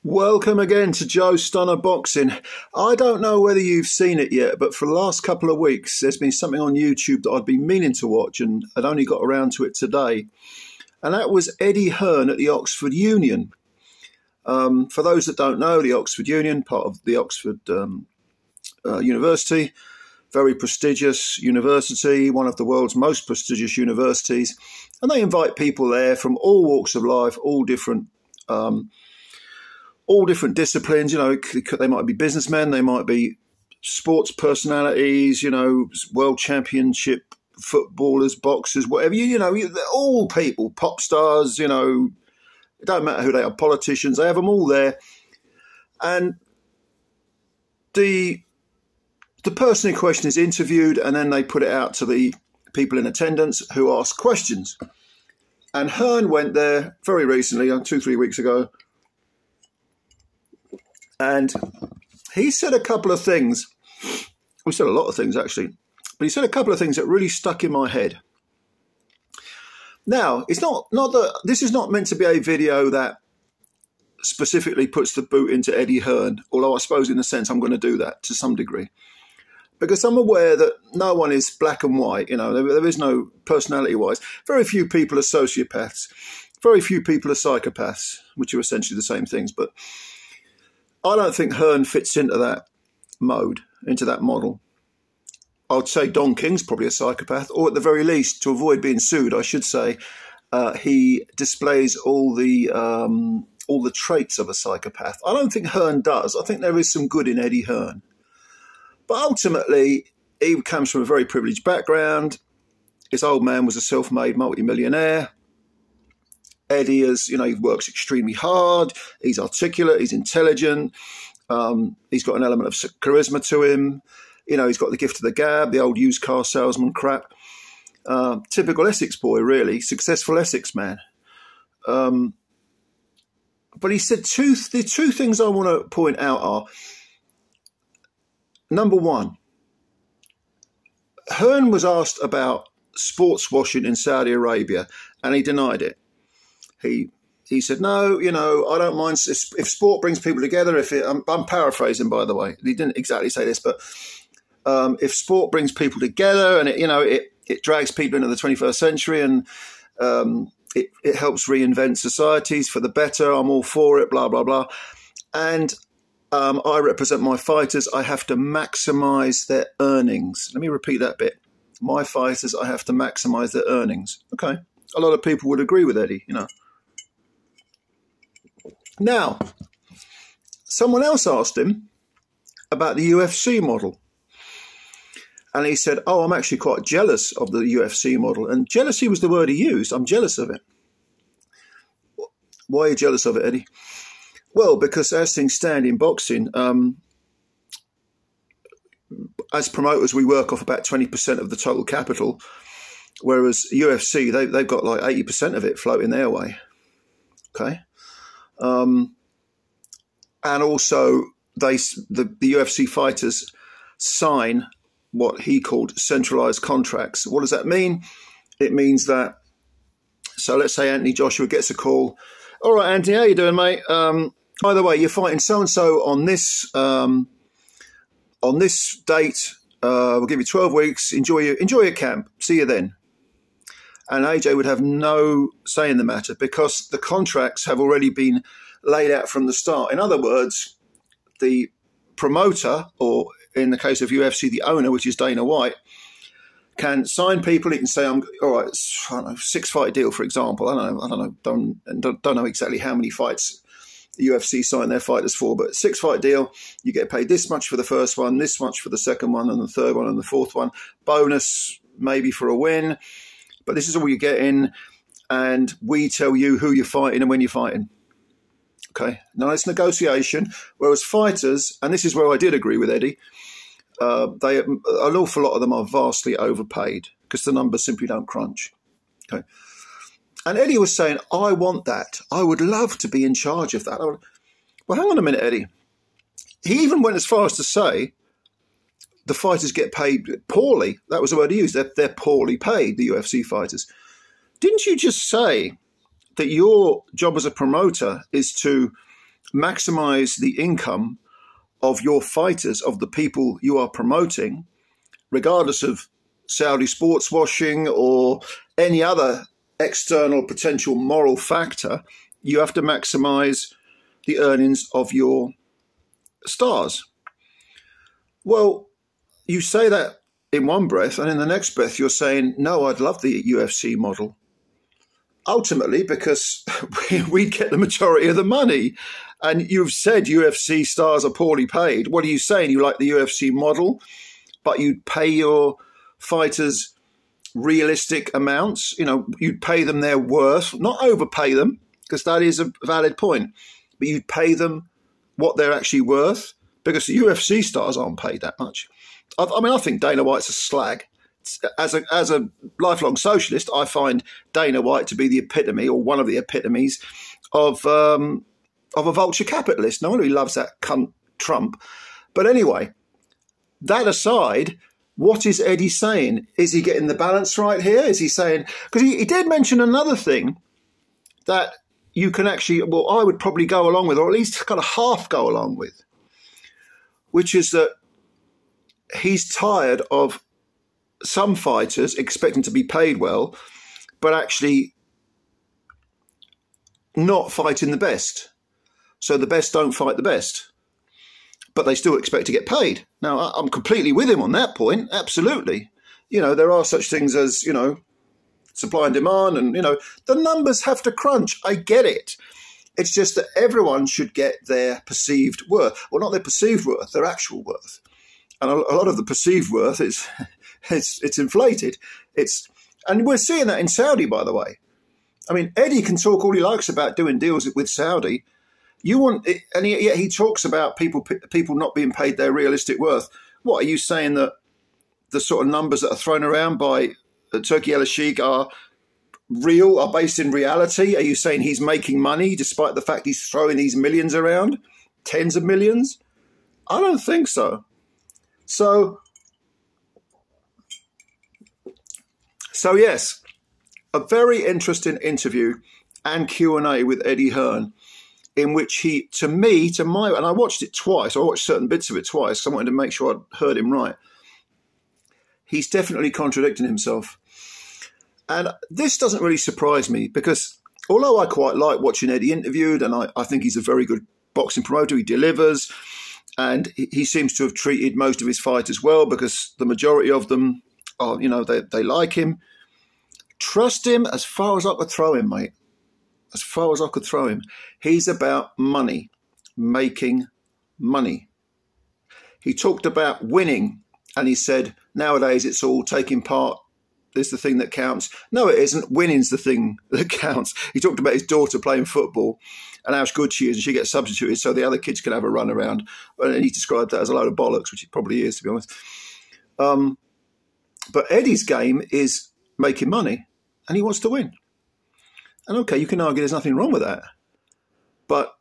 Welcome again to Joe Stunner Boxing. I don't know whether you've seen it yet, but for the last couple of weeks, there's been something on YouTube that I'd been meaning to watch and I'd only got around to it today. And that was EDDIE Hearn at the Oxford Union. For those that don't know, the Oxford Union, part of the Oxford University, very prestigious university, one of the world's most prestigious universities. And they invite people there from all walks of life, all different disciplines. You know, they might be businessmen, they might be sports personalities, you know, world championship footballers, boxers, whatever, they're all people, pop stars, it don't matter who they are, politicians, they have them all there. And the person in question is interviewed, and then they put it out to the people in attendance who ask questions. And Hearn went there very recently, 2-3 weeks ago, and he said a couple of things. We said a lot of things, actually. But he said a couple of things that really stuck in my head. Now, it's not that this is not meant to be a video that specifically puts the boot into EDDIE Hearn, although I suppose in a sense I'm going to do that to some degree. Because I'm aware that no one is black and white, there is no personality-wise. Very few people are sociopaths. Very few people are psychopaths, which are essentially the same things. But I don't think Hearn fits into that mode, into that model. I'd say Don King's probably a psychopath, or at the very least, to avoid being sued, I should say, he displays all the traits of a psychopath. I don't think Hearn does. I think there is some good in EDDIE Hearn. But ultimately, he comes from a very privileged background. His old man was a self-made multimillionaire. EDDIE he works extremely hard. He's articulate. He's intelligent. He's got an element of charisma to him. He's got the gift of the gab, the old used car salesman crap. Typical Essex boy, really. Successful Essex man. But he said the two things I want to point out are, number one, Hearn was asked about sports washing in Saudi Arabia, and he denied it. He said, no, I don't mind if sport brings people together. I'm paraphrasing, by the way. He didn't exactly say this, but if sport brings people together and it drags people into the 21st century and it helps reinvent societies for the better, I'm all for it, blah, blah, blah. And I represent my fighters. I have to maximise their earnings. Let me repeat that bit. My fighters, I have to maximise their earnings. Okay. A lot of people would agree with EDDIE, Now, someone else asked him about the UFC model. And he said, oh, I'm actually quite jealous of the UFC model. And jealousy was the word he used. I'm jealous of it. Why are you jealous of it, EDDIE? Well, because as things stand in boxing, as promoters, we work off about 20% of the total capital, whereas UFC, they've got like 80% of it floating their way. Okay. And also, the UFC fighters sign what he called centralized contracts. What does that mean? It means that, so let's say Anthony Joshua gets a call. All right, Anthony, how you doing, mate? By the way, you're fighting so-and-so on this date. We'll give you 12 weeks. Enjoy your camp. See you then. And AJ would have no say in the matter because the contracts have already been laid out from the start. In other words, the promoter, or in the case of UFC, the owner, which is Dana White, can sign people. He can say, "I'm all right." I don't know, 6-fight deal, for example. I don't know exactly how many fights the UFC sign their fighters for, but 6-fight deal. You get paid this much for the first one, this much for the second one, and the third one, and the fourth one. Bonus maybe for a win. But this is all you get in, and we tell you who you're fighting and when you're fighting. Okay, now it's negotiation, whereas fighters, and this is where I did agree with EDDIE, an awful lot of them are vastly overpaid because the numbers simply don't crunch. Okay, and EDDIE was saying, I want that. I would love to be in charge of that. Well, hang on a minute, EDDIE. He even went as far as to say the fighters get paid poorly. That was the word he used. They're poorly paid, the UFC fighters. Didn't you just say that your job as a promoter is to maximise the income of your fighters, of the people you are promoting, regardless of Saudi sports washing or any other external potential moral factor. You have to maximise the earnings of your stars. Well, you say that in one breath, and in the next breath you're saying, no, I'd love the UFC model. Ultimately, because we'd get the majority of the money. And you've said UFC stars are poorly paid. What are you saying? You like the UFC model, but you'd pay your fighters realistic amounts. You know, you'd pay them their worth, not overpay them, because that is a valid point. But you'd pay them what they're actually worth, because the UFC stars aren't paid that much. I mean, I think Dana White's a slag. As a lifelong socialist, I find Dana White to be the epitome, or one of the epitomes, of a vulture capitalist. No one really loves that cunt Trump. But anyway, that aside, what is Eddie saying? Is he getting the balance right here? Is he saying, because he did mention another thing that you can actually, well, I would probably go along with, or at least kind of half go along with, which is that he's tired of some fighters expecting to be paid well, but actually not fighting the best. So the best don't fight the best, but they still expect to get paid. Now, I'm completely with him on that point. Absolutely. You know, there are such things as, you know, supply and demand, and, you know, the numbers have to crunch. I get it. It's just that everyone should get their perceived worth. Well, not their perceived worth, their actual worth. And a lot of the perceived worth is it's inflated. And we're seeing that in Saudi, by the way. I mean, Eddie can talk all he likes about doing deals with Saudi. And yet he talks about people not being paid their realistic worth. What are you saying, that the sort of numbers that are thrown around by Turki Al-Sheikh are real, are based in reality? Are you saying he's making money despite the fact he's throwing these millions around, tens of millions? I don't think so. So yes, a very interesting interview and Q&A with Eddie Hearn, in which he, and I watched it twice. I watched certain bits of it twice because I wanted to make sure I heard him right. He's definitely contradicting himself. And this doesn't really surprise me, because although I quite like watching Eddie interviewed, and I think he's a very good boxing promoter, he delivers, and he seems to have treated most of his fighters well, because the majority of them are, you know, they like him. Trust him as far as I could throw him, mate. As far as I could throw him. He's about money, making money. He talked about winning, and he said, nowadays it's all taking part is the thing that counts. No, it isn't. Winning's the thing that counts. He talked about his daughter playing football and how good she is, and she gets substituted so the other kids can have a run around. And he described that as a load of bollocks, which it probably is, to be honest. But Eddie's game is making money, and he wants to win. And okay, you can argue there's nothing wrong with that, but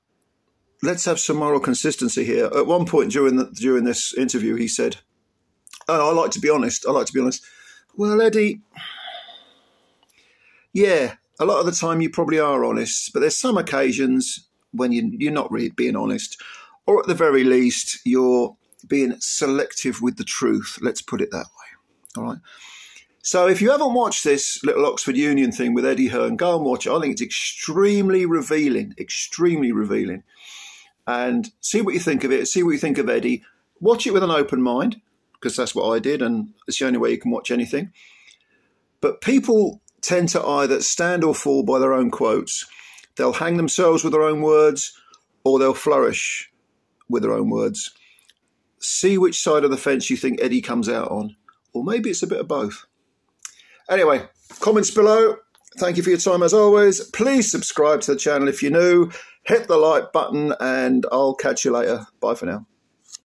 let's have some moral consistency here. At one point during this interview, he said, "Oh, I like to be honest. I like to be honest." Well, Eddie, yeah, a lot of the time you probably are honest, but there's some occasions when you're not really being honest, or at the very least, you're being selective with the truth. Let's put it that way. All right. So if you haven't watched this little Oxford Union thing with Eddie Hearn, go and watch it. I think it's extremely revealing, and see what you think of it. See what you think of Eddie. Watch it with an open mind, because that's what I did, and it's the only way you can watch anything. But people tend to either stand or fall by their own quotes. They'll hang themselves with their own words, or they'll flourish with their own words. See which side of the fence you think Eddie comes out on, or maybe it's a bit of both. Anyway, comments below. Thank you for your time as always. Please subscribe to the channel if you're new. Hit the like button, and I'll catch you later. Bye for now.